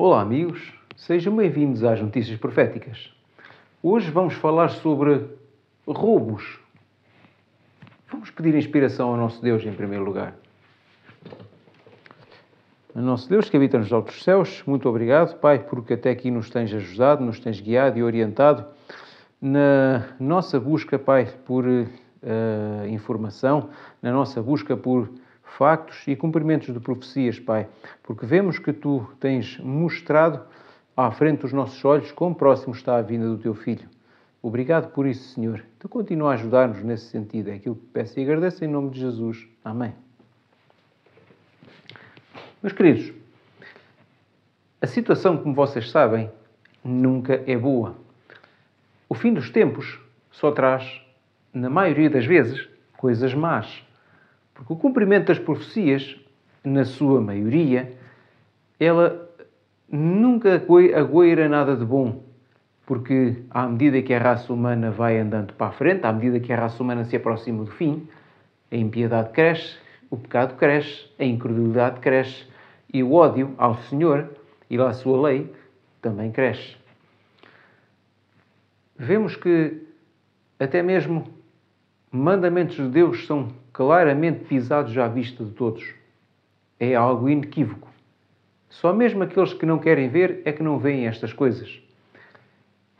Olá amigos, sejam bem-vindos às Notícias Proféticas. Hoje vamos falar sobre roubos. Vamos pedir inspiração ao nosso Deus em primeiro lugar. Ao nosso Deus que habita nos altos céus, muito obrigado, Pai, porque até aqui nos tens ajudado, nos tens guiado e orientado na nossa busca, Pai, por informação, na nossa busca por factos e cumprimentos de profecias, Pai, porque vemos que Tu tens mostrado à frente dos nossos olhos quão próximo está a vinda do Teu Filho. Obrigado por isso, Senhor. Tu continua a ajudar-nos nesse sentido. É aquilo que peço e agradeço em nome de Jesus. Amém. Meus queridos, a situação, como vocês sabem, nunca é boa. O fim dos tempos só traz, na maioria das vezes, coisas más. Porque o cumprimento das profecias, na sua maioria, ela nunca agoira nada de bom. Porque, à medida que a raça humana vai andando para a frente, à medida que a raça humana se aproxima do fim, a impiedade cresce, o pecado cresce, a incredulidade cresce e o ódio ao Senhor e à sua lei também cresce. Vemos que até mesmo mandamentos de Deus são claramente pisados à vista de todos. É algo inequívoco. Só mesmo aqueles que não querem ver é que não veem estas coisas.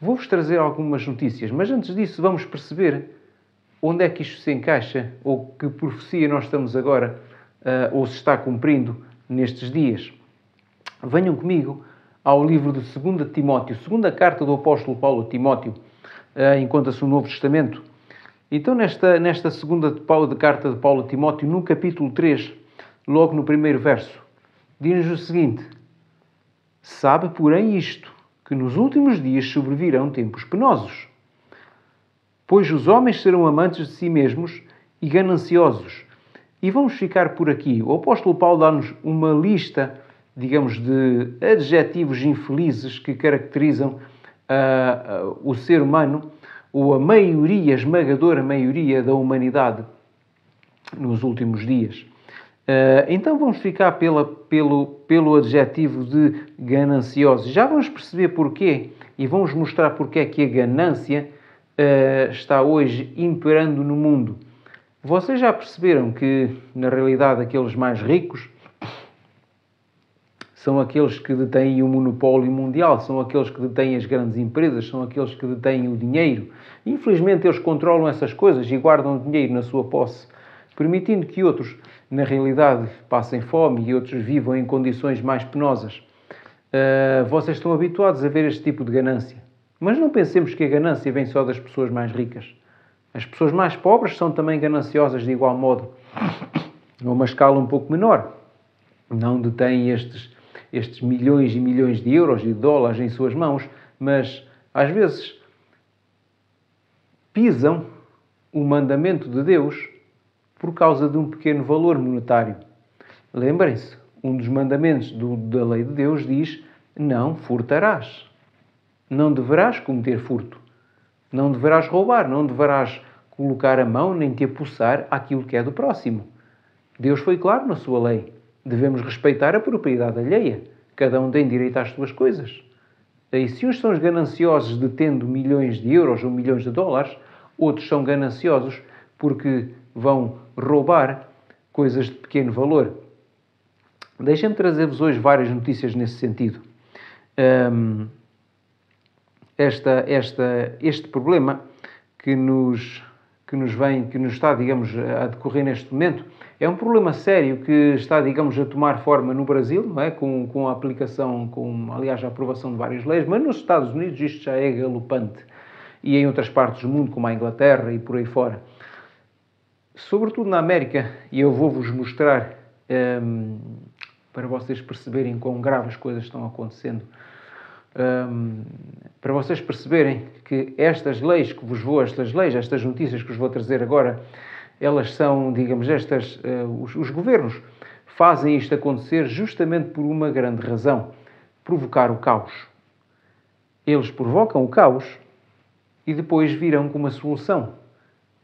Vou-vos trazer algumas notícias, mas antes disso vamos perceber onde é que isto se encaixa, ou que profecia nós estamos agora, ou se está cumprindo nestes dias. Venham comigo ao livro de 2 Timóteo, segunda carta do apóstolo Paulo a Timóteo, encontra-se no Novo Testamento. Então, nesta segunda carta de Paulo a Timóteo, no capítulo 3, logo no primeiro verso, diz-nos o seguinte: sabe, porém, isto, que nos últimos dias sobrevirão tempos penosos, pois os homens serão amantes de si mesmos e gananciosos. E vamos ficar por aqui. O apóstolo Paulo dá-nos uma lista, digamos, de adjetivos infelizes que caracterizam o ser humano, ou a maioria, a esmagadora maioria da humanidade nos últimos dias. Então vamos ficar pelo adjetivo de gananciosos. Já vamos perceber porquê e vamos mostrar porque é que a ganância está hoje imperando no mundo. Vocês já perceberam que, na realidade, aqueles mais ricos são aqueles que detêm o monopólio mundial, são aqueles que detêm as grandes empresas, são aqueles que detêm o dinheiro. Infelizmente, eles controlam essas coisas e guardam o dinheiro na sua posse, permitindo que outros, na realidade, passem fome e outros vivam em condições mais penosas. Vocês estão habituados a ver este tipo de ganância. Mas não pensemos que a ganância vem só das pessoas mais ricas. As pessoas mais pobres são também gananciosas de igual modo, a uma escala um pouco menor. Não detêm estes milhões e milhões de euros e de dólares em suas mãos, mas, às vezes, pisam o mandamento de Deus por causa de um pequeno valor monetário. Lembrem-se, um dos mandamentos da lei de Deus diz: não furtarás. Não deverás cometer furto. Não deverás roubar. Não deverás colocar a mão nem te apossar àquilo que é do próximo. Deus foi claro na sua lei. Devemos respeitar a propriedade alheia. Cada um tem direito às suas coisas. E se uns são os gananciosos detendo milhões de euros ou milhões de dólares, outros são gananciosos porque vão roubar coisas de pequeno valor. Deixem-me trazer-vos hoje várias notícias nesse sentido. Este problema que nos está, digamos, a decorrer neste momento, é um problema sério que está, digamos, a tomar forma no Brasil, não é? Com a aplicação, aliás, a aprovação de várias leis, mas nos Estados Unidos isto já é galopante. E em outras partes do mundo, como a Inglaterra e por aí fora. Sobretudo na América, e eu vou-vos mostrar, para vocês perceberem quão graves coisas estão acontecendo, para vocês perceberem que estas notícias que vos vou trazer agora, elas são, digamos, os governos fazem isto acontecer justamente por uma grande razão: provocar o caos. Eles provocam o caos e depois virão com uma solução.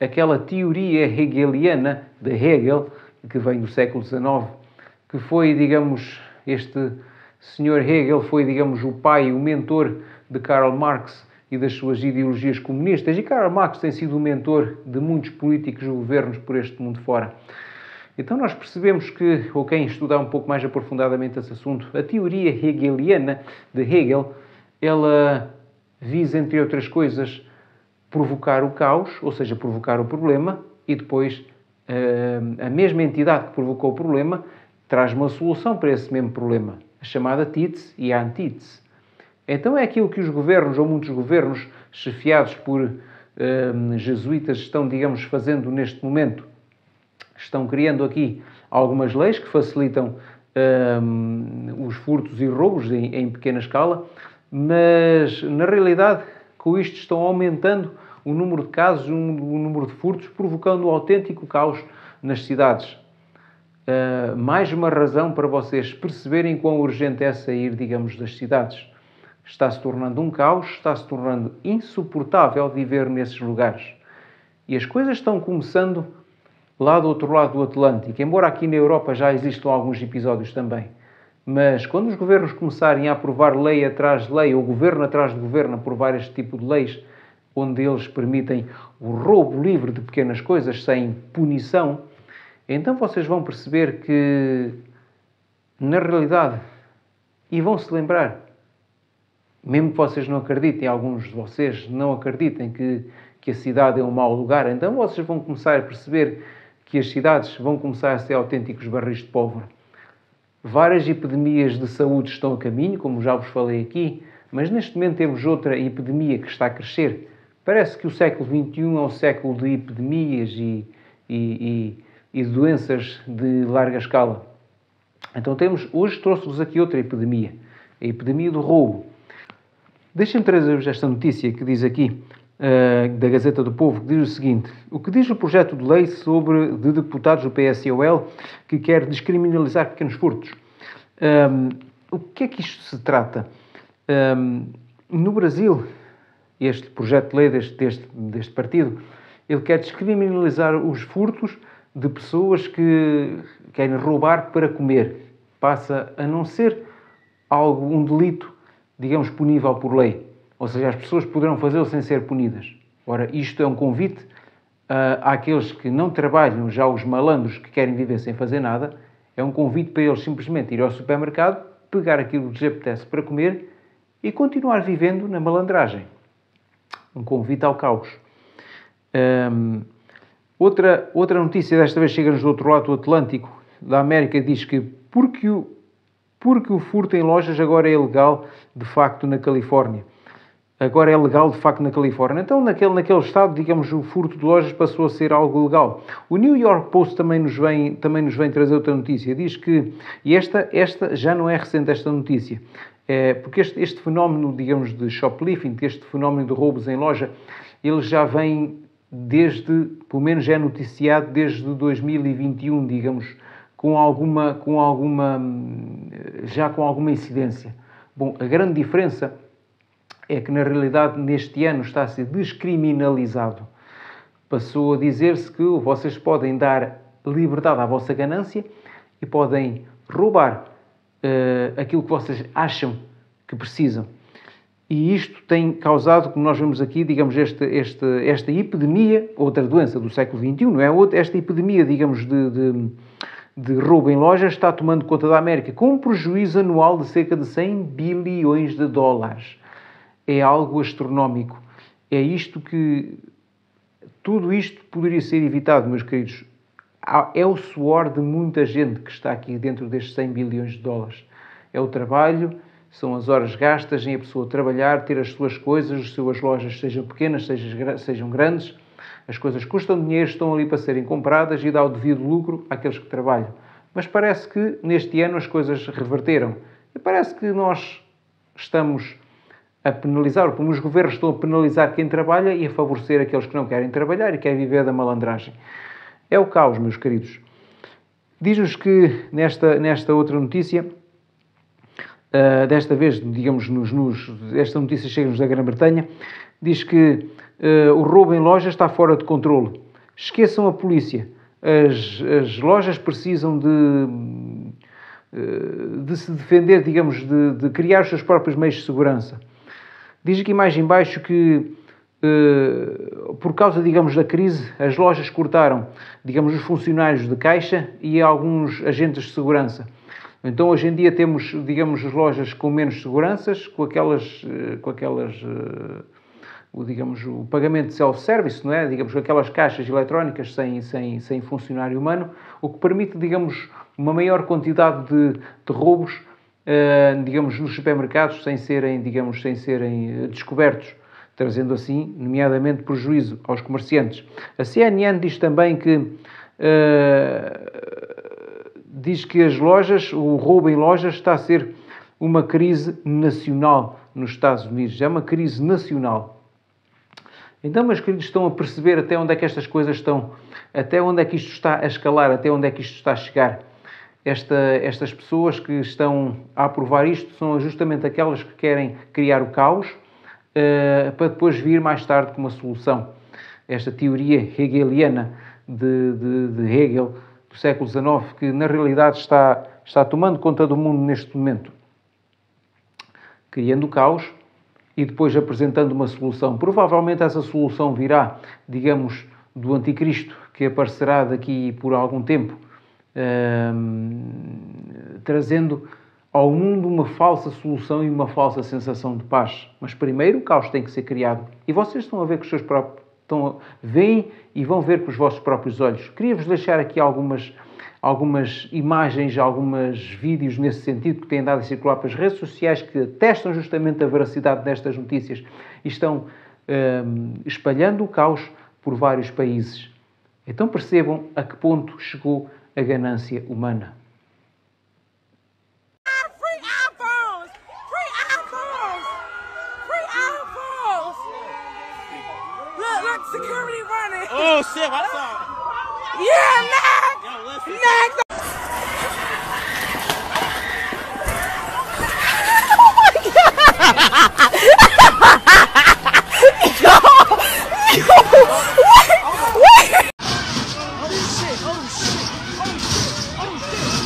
Aquela teoria hegeliana de Hegel, que vem do século XIX, que foi, digamos, este Sr. Hegel foi, digamos, o pai, o mentor de Karl Marx e das suas ideologias comunistas. E Karl Marx tem sido o mentor de muitos políticos e governos por este mundo fora. Então nós percebemos que, ou quem estudar um pouco mais aprofundadamente esse assunto, a teoria hegeliana de Hegel, ela visa, entre outras coisas, provocar o caos, ou seja, provocar o problema, e depois a mesma entidade que provocou o problema traz uma solução para esse mesmo problema, a chamada títese e a antítese. Então é aquilo que os governos, ou muitos governos, chefiados por jesuítas, estão, digamos, fazendo neste momento. Estão criando aqui algumas leis que facilitam os furtos e roubos em pequena escala, mas, na realidade, com isto estão aumentando o número de casos, o número de furtos, provocando um autêntico caos nas cidades. Mais uma razão para vocês perceberem quão urgente é sair, digamos, das cidades. Está-se tornando um caos, está-se tornando insuportável viver nesses lugares. E as coisas estão começando lá do outro lado do Atlântico, embora aqui na Europa já existam alguns episódios também. Mas quando os governos começarem a aprovar lei atrás de lei, ou governo atrás de governo, a aprovar este tipo de leis, onde eles permitem o roubo livre de pequenas coisas sem punição, então vocês vão perceber que, na realidade, e vão se lembrar, mesmo que vocês não acreditem, alguns de vocês não acreditem que a cidade é um mau lugar, então vocês vão começar a perceber que as cidades vão começar a ser autênticos barris de pólvora. Várias epidemias de saúde estão a caminho, como já vos falei aqui, mas neste momento temos outra epidemia que está a crescer. Parece que o século XXI é um século de epidemias e doenças de larga escala. Então hoje trouxe-vos aqui outra epidemia, a epidemia do roubo. Deixem-me trazer-vos esta notícia que diz aqui, da Gazeta do Povo, que diz o seguinte: o que diz o projeto de lei de deputados do PSOL que quer descriminalizar pequenos furtos? O que é que isto se trata? No Brasil, este projeto de lei deste partido, ele quer descriminalizar os furtos de pessoas que querem roubar para comer. Passa a não ser um delito, digamos, punível por lei. Ou seja, as pessoas poderão fazê-lo sem ser punidas. Ora, isto é um convite àqueles que não trabalham, já os malandros que querem viver sem fazer nada, é um convite para eles simplesmente ir ao supermercado, pegar aquilo que lhes apetece para comer e continuar vivendo na malandragem. Um convite ao caos. Outra notícia, desta vez chega-nos do outro lado do Atlântico, da América, diz que porque o furto em lojas agora é ilegal, de facto, na Califórnia. Agora é legal, de facto, na Califórnia. Então, naquele estado, digamos, o furto de lojas passou a ser algo legal. O New York Post também nos vem trazer outra notícia. Diz que, e esta já não é recente, esta notícia, porque este fenómeno, digamos, de shoplifting, este fenómeno de roubos em loja, ele já vem pelo menos é noticiado desde 2021, digamos, com alguma incidência. Bom, a grande diferença é que, na realidade, neste ano está a ser descriminalizado. Passou a dizer-se que vocês podem dar liberdade à vossa ganância e podem roubar aquilo que vocês acham que precisam. E isto tem causado, como nós vemos aqui, digamos, esta epidemia, outra doença do século XXI, não é? Esta epidemia, digamos, de roubo em lojas está tomando conta da América, com um prejuízo anual de cerca de 100 bilhões de dólares. É algo astronómico. É isto que... Tudo isto poderia ser evitado, meus queridos. É o suor de muita gente que está aqui dentro destes 100 bilhões de dólares. É o trabalho, são as horas gastas em a pessoa trabalhar, ter as suas coisas, as suas lojas, sejam pequenas, sejam grandes. As coisas custam dinheiro, estão ali para serem compradas e dá o devido lucro àqueles que trabalham. Mas parece que neste ano as coisas reverteram. E parece que nós estamos a penalizar, ou os governos estão a penalizar quem trabalha e a favorecer aqueles que não querem trabalhar e querem viver da malandragem. É o caos, meus queridos. Diz-nos que nesta outra notícia, desta vez, digamos, esta notícia chega-nos da Grã-Bretanha, diz que o roubo em lojas está fora de controle. Esqueçam a polícia. As lojas precisam de se defender, digamos, de criar os seus próprios meios de segurança. Diz aqui mais em baixo que, por causa, digamos, da crise, as lojas cortaram, digamos, os funcionários de caixa e alguns agentes de segurança. Então, hoje em dia temos, digamos, as lojas com menos seguranças, digamos, o pagamento de self-service, não é? Digamos, com aquelas caixas eletrónicas sem funcionário humano, o que permite, digamos, uma maior quantidade de roubos, digamos, nos supermercados, sem serem descobertos, trazendo assim, nomeadamente, prejuízo aos comerciantes. A CNN diz também que as lojas, o roubo em lojas está a ser uma crise nacional nos Estados Unidos. É uma crise nacional. Então, meus queridos, estão a perceber até onde é que estas coisas estão, até onde é que isto está a escalar, até onde é que isto está a chegar. Estas pessoas que estão a aprovar isto são justamente aquelas que querem criar o caos para depois vir mais tarde com uma solução. Esta teoria hegeliana de Hegel, do século XIX, que na realidade está tomando conta do mundo neste momento, criando o caos e depois apresentando uma solução. Provavelmente essa solução virá, digamos, do anticristo, que aparecerá daqui por algum tempo, trazendo ao mundo uma falsa solução e uma falsa sensação de paz. Mas primeiro o caos tem que ser criado. E vocês estão a ver com os seus próprios... veem e vão ver com os vossos próprios olhos. Queria-vos deixar aqui algumas imagens, alguns vídeos nesse sentido que têm dado a circular pelas redes sociais que atestam justamente a veracidade destas notícias e estão espalhando o caos por vários países. Então percebam a que ponto chegou a ganância humana. Security running. Oh shit, I saw. Yeah, Mac. Yo, listen. Mac. Oh my god. Wait. Oh shit.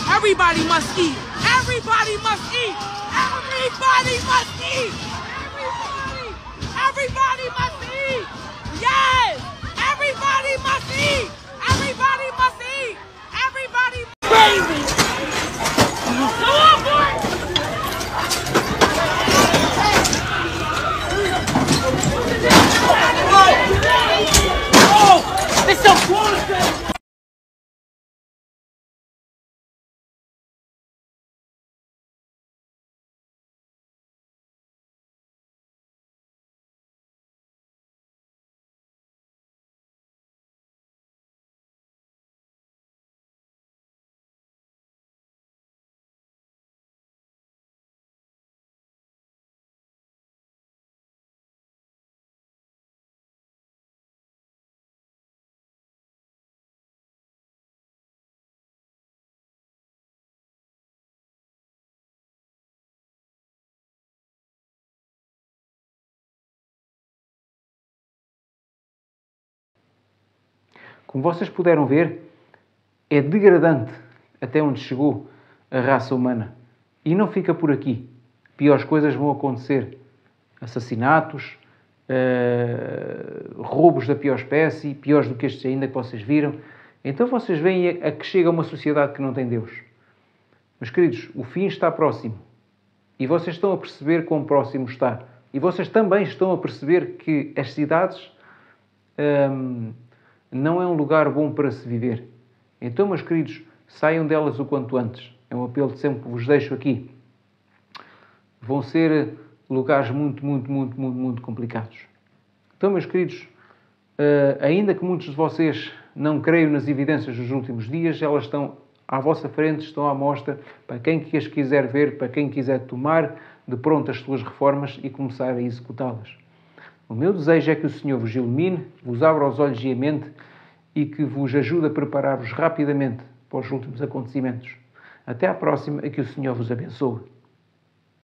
Everybody must eat. Everybody must eat. Everybody must eat. Everybody must eat. Yes! Everybody must eat! Everybody must eat! Everybody crazy! Go on, boy! Oh! It's so bullshit! Como vocês puderam ver, é degradante até onde chegou a raça humana. E não fica por aqui. Piores coisas vão acontecer. Assassinatos, roubos da pior espécie, piores do que estes ainda que vocês viram. Então vocês veem a que chega uma sociedade que não tem Deus. Meus queridos, o fim está próximo. E vocês estão a perceber quão próximo está. E vocês também estão a perceber que as cidades não é um lugar bom para se viver. Então, meus queridos, saiam delas o quanto antes. É um apelo de sempre que vos deixo aqui. Vão ser lugares muito complicados. Então, meus queridos, ainda que muitos de vocês não creiam nas evidências dos últimos dias, elas estão à vossa frente, estão à mostra para quem as quiser ver, para quem quiser tomar de pronto as suas reformas e começar a executá-las. O meu desejo é que o Senhor vos ilumine, vos abra os olhos e a mente e que vos ajude a preparar-vos rapidamente para os últimos acontecimentos. Até à próxima e que o Senhor vos abençoe.